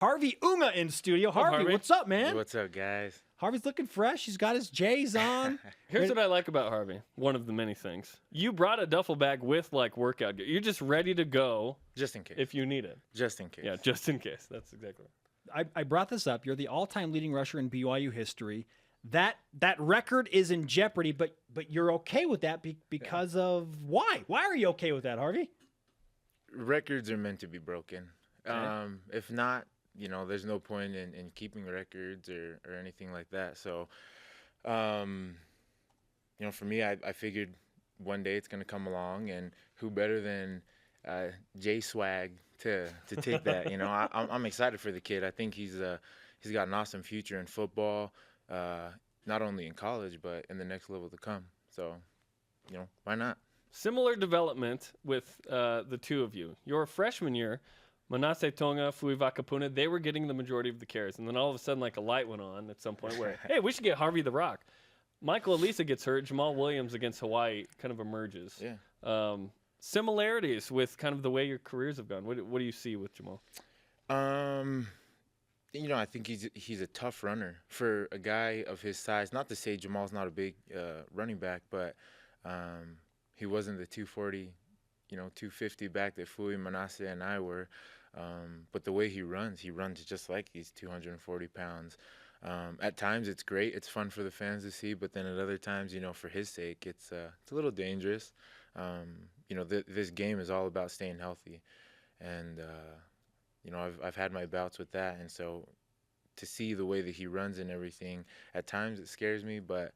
Harvey Unga in studio. Harvey, what's up, man? What's up, guys? Harvey's looking fresh. He's got his J's on. Here's what I like about Harvey. One of the many things. You brought a duffel bag with workout gear. You're just ready to go. Just in case. If you need it. Just in case. Yeah, just in case. That's exactly right. I brought this up. You're the all-time leading rusher in BYU history. That record is in jeopardy, but you're okay with that because of why? Why are you okay with that, Harvey? Records are meant to be broken. Okay. If not, there's no point in keeping records or anything like that. So, for me, I figured one day it's going to come along, and who better than J Swag to take that? I'm excited for the kid. I think he's got an awesome future in football, not only in college but in the next level to come. So, why not? Similar development with the two of you. Your freshman year, Manase Tonga, Fui Vakapuna, they were getting the majority of the carries. And then all of a sudden, a light went on at some point where, hey, we should get Harvey the Rock. Michael Elisa gets hurt. Jamaal Williams against Hawaii kind of emerges. Yeah. Similarities with kind of the way your careers have gone. What do you see with Jamal? I think he's a tough runner for a guy of his size. Not to say Jamal's not a big running back, but he wasn't the 240, 250 back that Fui, Manase, and I were. But the way he runs just like he's 240 pounds. At times it's great. It's fun for the fans to see, but then at other times, for his sake, it's a little dangerous. This game is all about staying healthy. And, I've had my bouts with that. And so to see the way that he runs and everything, at times it scares me, but,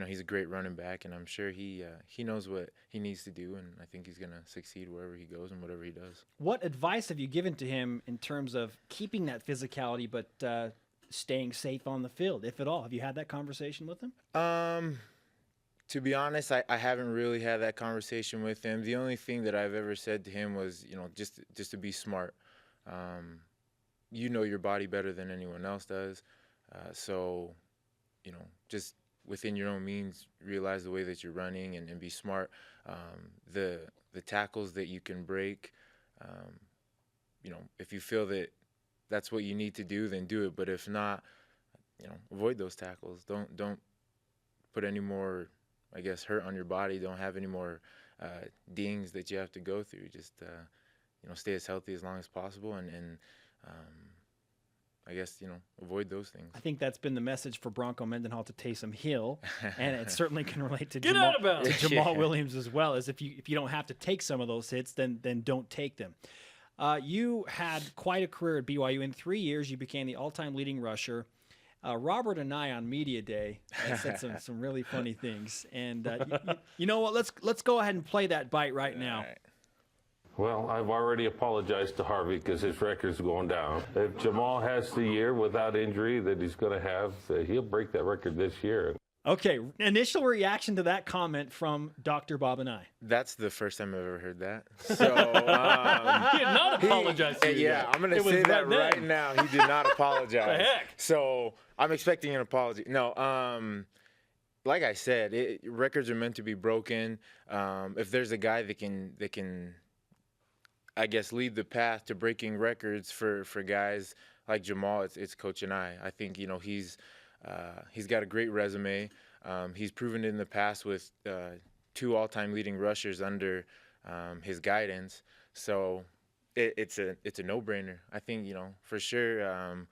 he's a great running back, and I'm sure he knows what he needs to do, and I think he's going to succeed wherever he goes and whatever he does. What advice have you given to him in terms of keeping that physicality but staying safe on the field, if at all? Have you had that conversation with him? To be honest, I haven't really had that conversation with him. The only thing that I've ever said to him was, just to be smart. You know your body better than anyone else does. So, just within your own means, realize the way that you're running and be smart. The tackles that you can break, if you feel that that's what you need to do, then do it. But if not, avoid those tackles. Don't put any more, hurt on your body. Don't have any more dings that you have to go through. Just, stay as healthy as long as possible and avoid those things. I think that's been the message for Bronco Mendenhall to Taysom Hill, and it certainly can relate to Jamaal Williams as well. As if you don't have to take some of those hits, then don't take them. You had quite a career at BYU. In 3 years, you became the all-time leading rusher. Robert and I on Media Day said some really funny things, and you know what? Let's go ahead and play that bite right now. All right. Well, I've already apologized to Harvey because his record's going down. If Jamal has the year without injury that he's going to have, he'll break that record this year. Okay, initial reaction to that comment from Dr. Bob and I. That's the first time I've ever heard that. So He did not apologize to you. Yeah, I'm going to say that right now. He did not apologize. The heck? So I'm expecting an apology. No, like I said, records are meant to be broken. If there's a guy that can lead the path to breaking records for guys like Jamal, it's Coach and I. I think, he's got a great resume. He's proven it in the past with 2 all-time leading rushers under his guidance. So it's a no-brainer. I think, for sure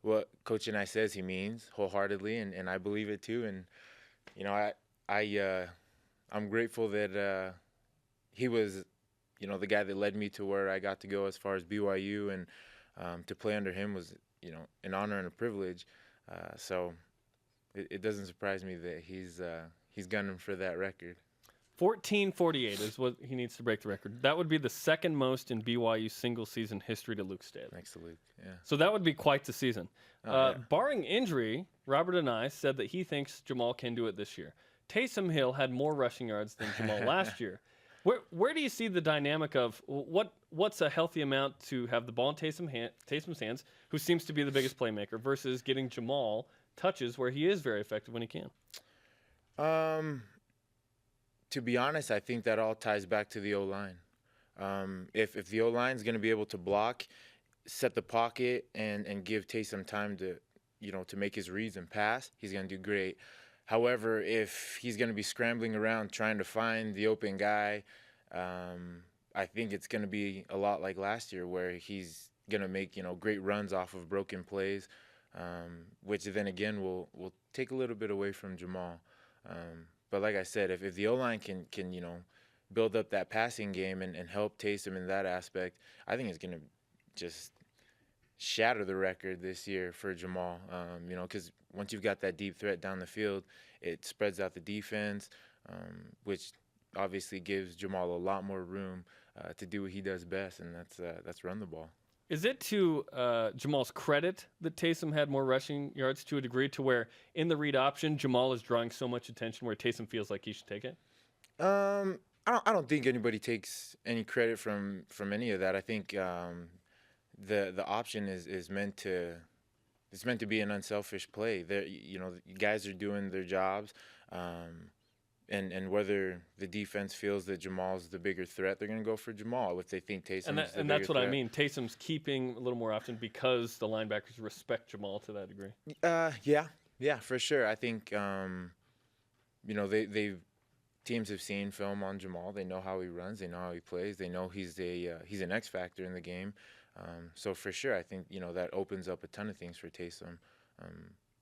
what Coach and I says he means wholeheartedly, and I believe it too. And, I'm grateful that he was the guy that led me to where I got to go as far as BYU, and to play under him was, an honor and a privilege. So it doesn't surprise me that he's gunning for that record. 1448 is what he needs to break the record. That would be the second most in BYU single-season history to Luke Staley. Next to Luke, yeah. So that would be quite the season. Yeah. Barring injury, Robert and I said that he thinks Jamal can do it this year. Taysom Hill had more rushing yards than Jamal last year. Where do you see the dynamic of what's a healthy amount to have the ball in Taysom's hands, who seems to be the biggest playmaker, versus getting Jamal touches where he is very effective when he can? To be honest, I think that all ties back to the O-line. If the O-line is going to be able to block, set the pocket and give Taysom time to, to make his reads and pass, he's going to do great. However, if he's going to be scrambling around trying to find the open guy, I think it's going to be a lot like last year where he's going to make, great runs off of broken plays, which then again will take a little bit away from Jamal. But like I said, if the O-line can build up that passing game and help Taysom in that aspect, I think it's going to just shatter the record this year for Jamal, because once you've got that deep threat down the field, it spreads out the defense, which obviously gives Jamal a lot more room to do what he does best, and that's run the ball. Is it to Jamal's credit that Taysom had more rushing yards to a degree to where in the read option, Jamal is drawing so much attention where Taysom feels like he should take it? I don't think anybody takes any credit from any of that. I think the option is meant to be an unselfish play. Guys are doing their jobs, and whether the defense feels that Jamal's the bigger threat, they're going to go for Jamal if they think Taysom's the bigger threat. And that's what I mean. Taysom's keeping a little more often because the linebackers respect Jamal to that degree. Yeah, for sure. I think teams have seen film on Jamal. They know how he runs. They know how he plays. They know he's an X factor in the game. So for sure, I think that opens up a ton of things for Taysom.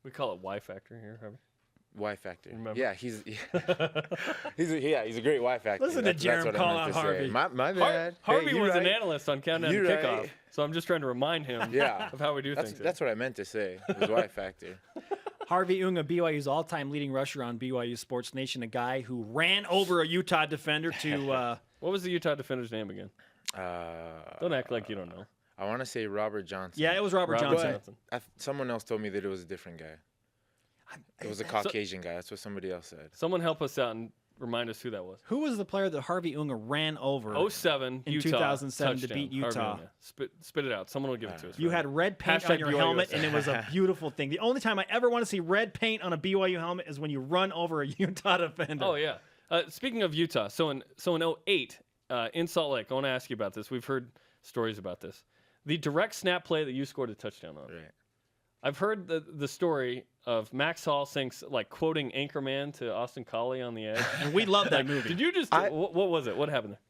We call it Y factor here, Harvey. Y factor. Remember? Yeah, he's a great Y factor. Listen to Jerem call out Harvey. My bad. Harvey Hey, was right. an analyst on Countdown to You're Kickoff, right. so I'm just trying to remind him of how we do things. That's what I meant to say. It was Y factor. Harvey Unga, BYU's all-time leading rusher on BYU Sports Nation, a guy who ran over a Utah defender to What was the Utah defender's name again? Don't act like you don't know. I want to say Robert Johnson. Yeah, it was Robert Johnson. Someone else told me that it was a different guy. It was a Caucasian guy. That's what somebody else said. Someone help us out and remind us who that was. Who was the player that Harvey Unga ran over 07 in Utah 2007 touchdown. to beat Harvey Utah? Unga. Spit it out. Someone will give it to us. You right had now. red paint Hashtag on your BYU helmet, USA. and it was a beautiful thing. The only time I ever want to see red paint on a BYU helmet is when you run over a Utah defender. Oh, yeah. Speaking of Utah, so in 08, in Salt Lake, I want to ask you about this. We've heard stories about this. The direct snap play that you scored a touchdown on. Right. I've heard the story of Max Hall saying, quoting Anchorman to Austin Collie on the edge. And we love that movie. Did you just, what was it? What happened there?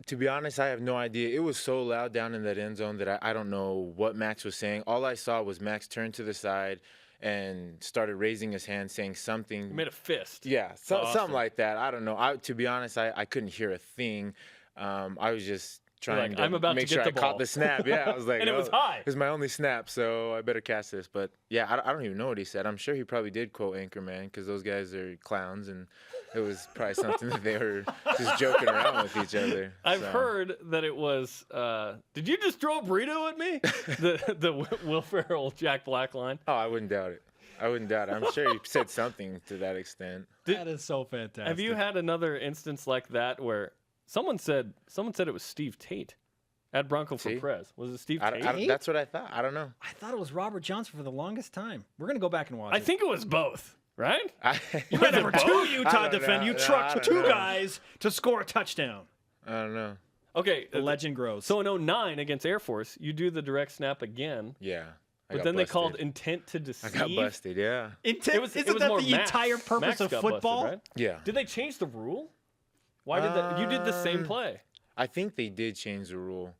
To be honest, I have no idea. It was so loud down in that end zone that I don't know what Max was saying. All I saw was Max turn to the side and started raising his hand, saying something. He made a fist. Yeah, something like that. I don't know. To be honest, I couldn't hear a thing. I was just trying to make sure I caught the snap. Yeah, I was like, and it was high. It was my only snap, so I better catch this. But yeah, I don't even know what he said. I'm sure he probably did quote Anchorman because those guys are clowns, and it was probably something that they were just joking around with each other. I've heard that it was. Did you just throw a burrito at me? the Will Ferrell Jack Black line. Oh, I wouldn't doubt it. I'm sure he said something to that extent. That is so fantastic. Have you had another instance like that where someone said it was Steve Tate at Bronco for Prez? Was it Steve Tate? That's what I thought. I don't know. I thought it was Robert Johnson for the longest time. We're going to go back and watch it. I think it was both, right? You ran over two Utah defenders. You trucked two guys to score a touchdown. I don't know. Okay. The legend grows. So in 09 against Air Force, you do the direct snap again. Yeah. But then they called intent to deceive. I got busted, yeah. Isn't that more the entire purpose of football? Busted, right? Yeah. Did they change the rule? Why did that? You did the same play. I think they did change the rule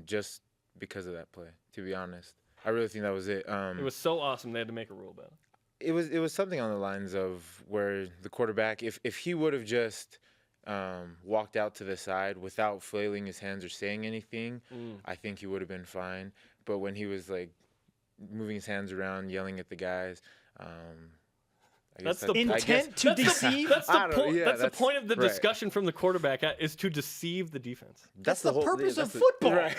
just because of that play, to be honest. I really think that was it. It was so awesome they had to make a rule about it. It was something on the lines of where the quarterback, if he would have just walked out to the side without flailing his hands or saying anything, I think he would have been fine. But when he was like moving his hands around, yelling at the guys, that's the intent to deceive. That's the point. Yeah, that's the point of the discussion from the quarterback is to deceive the defense. That's the purpose of football. Right.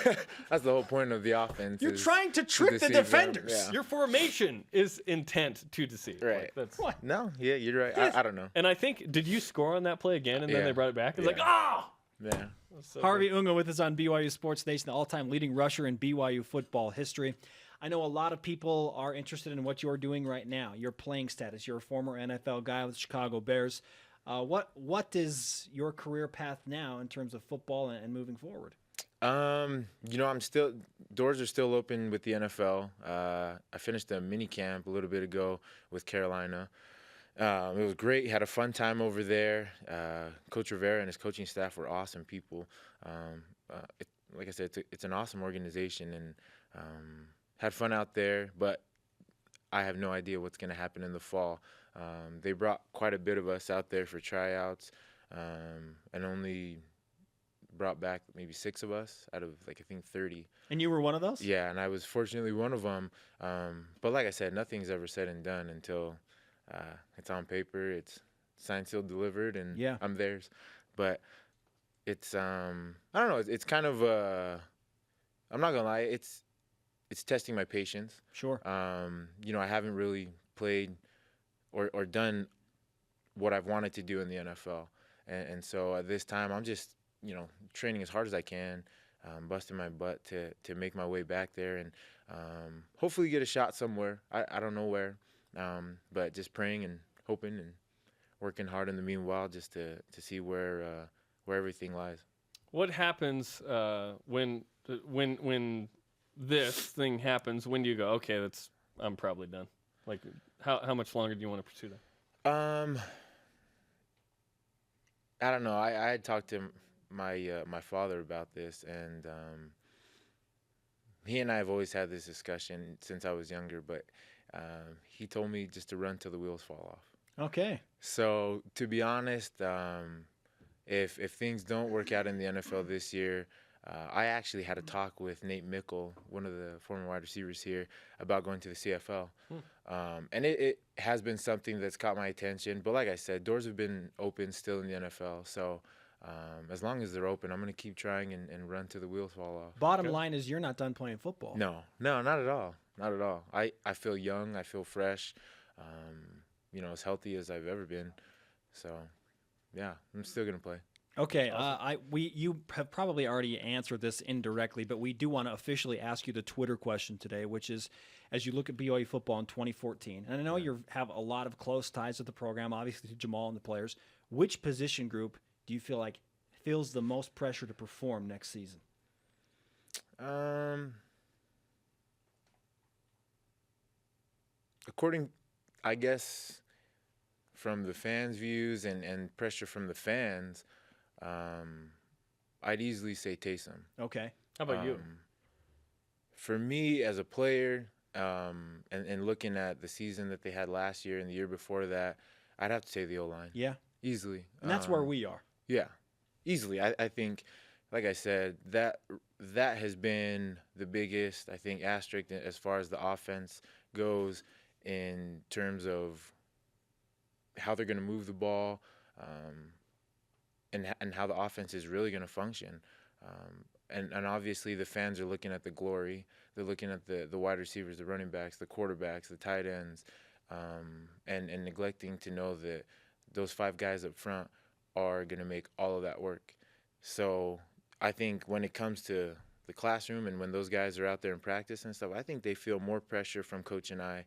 That's the whole point of the offense. You're trying to trick the defenders. Yeah. Your formation is intent to deceive. Right. What? No. Yeah, you're right. I don't know. And I think, did you score on that play again, and then they brought it back? It's like, oh. Yeah. So Harvey Unga with us on BYU Sports Nation, the all-time leading rusher in BYU football history. I know a lot of people are interested in what you're doing right now, your playing status. You're a former NFL guy with the Chicago Bears. What is your career path now in terms of football and moving forward? I'm still doors are still open with the NFL. I finished a mini camp a little bit ago with Carolina. It was great. Had a fun time over there. Coach Rivera and his coaching staff were awesome people. Like I said, it's an awesome organization, and had fun out there. But I have no idea what's going to happen in the fall. They brought quite a bit of us out there for tryouts, and only brought back maybe 6 of us out of, like, I think 30. And you were one of those? Yeah, and I was fortunately one of them. But like I said, nothing's ever said and done until it's on paper, it's signed, sealed, delivered, and Yeah. I'm theirs. But it's I don't know. It's kind of I'm not gonna lie. It's testing my patience. Sure. I haven't really played or done what I've wanted to do in the NFL, and so at this time I'm just training as hard as I can, busting my butt to make my way back there, and hopefully get a shot somewhere. I don't know where, but just praying and hoping and working hard in the meanwhile, just to see where everything lies. What happens when this thing happens? When do you go, okay, I'm probably done? Like, how much longer do you want to pursue that? I don't know. I had talked to my father about this, and he and I have always had this discussion since I was younger. But he told me just to run till the wheels fall off. Okay. So to be honest, if things don't work out in the NFL this year, I actually had a talk with Nate Mickle, one of the former wide receivers here, about going to the CFL. And it has been something that's caught my attention. But like I said, doors have been open still in the NFL. So as long as they're open, I'm going to keep trying and run till the wheels fall off. Bottom line is you're not done playing football. No, not at all. Not at all. I feel young. I feel fresh. As healthy as I've ever been. So, yeah, I'm still going to play. Okay, you have probably already answered this indirectly, but we do want to officially ask you the Twitter question today, which is, as you look at BYU football in 2014, and I know you have a lot of close ties with the program, obviously to Jamal and the players, which position group do you feel like feels the most pressure to perform next season? According, I guess, from the fans' views and pressure from the fans, I'd easily say Taysom. Okay. How about you? For me as a player, and looking at the season that they had last year and the year before that, I'd have to say the O-line. Yeah. Easily. And that's where we are. Yeah, easily. I think, like I said, that has been the biggest, I think, asterisk as far as the offense goes in terms of how they're going to move the ball, and how the offense is really going to function. And obviously the fans are looking at the glory. They're looking at the wide receivers, the running backs, the quarterbacks, the tight ends, and neglecting to know that those 5 guys up front are going to make all of that work. So I think when it comes to the classroom and when those guys are out there in practice and stuff, I think they feel more pressure from Coach and I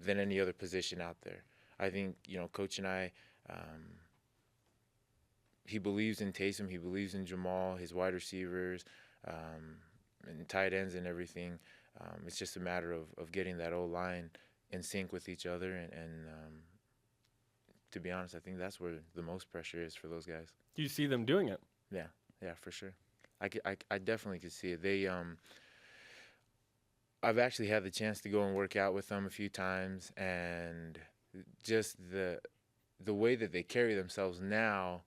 than any other position out there. I think, Coach and I, he believes in Taysom, he believes in Jamal, his wide receivers, and tight ends and everything. It's just a matter of getting that O-line in sync with each other. And to be honest, I think that's where the most pressure is for those guys. Do you see them doing it? Yeah, for sure. I definitely could see it. They, I've actually had the chance to go and work out with them a few times, and just the way that they carry themselves now,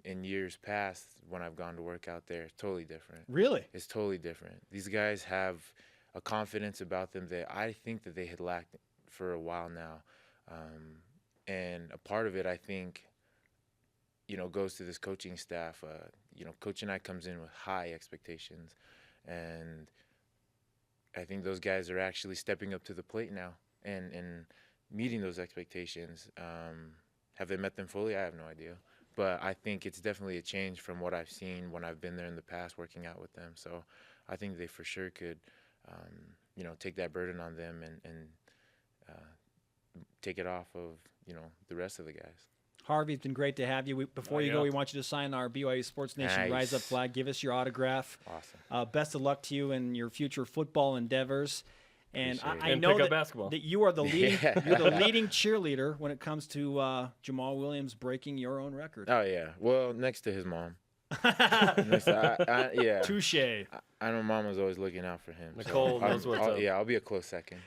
in years past when I've gone to work out there, it's totally different. Really? It's totally different. These guys have a confidence about them that I think that they had lacked for a while now. And a part of it, I think, goes to this coaching staff. Coach and I comes in with high expectations, and I think those guys are actually stepping up to the plate now and meeting those expectations. Have they met them fully? I have no idea. But I think it's definitely a change from what I've seen when I've been there in the past working out with them. So I think they for sure could, take that burden on them and take it off of, the rest of the guys. Harvey, it's been great to have you. Before you go, we want you to sign our BYU Sports Nation Rise Up flag. Give us your autograph. Awesome. Best of luck to you in your future football endeavors. And I And know pick up that, basketball. that you are the leading you're the leading cheerleader when it comes to Jamaal Williams breaking your own record. Oh yeah. Well, next to his mom. Yeah. Touche. I know Mama's always looking out for him. Nicole knows what's up. Yeah, I'll be a close second.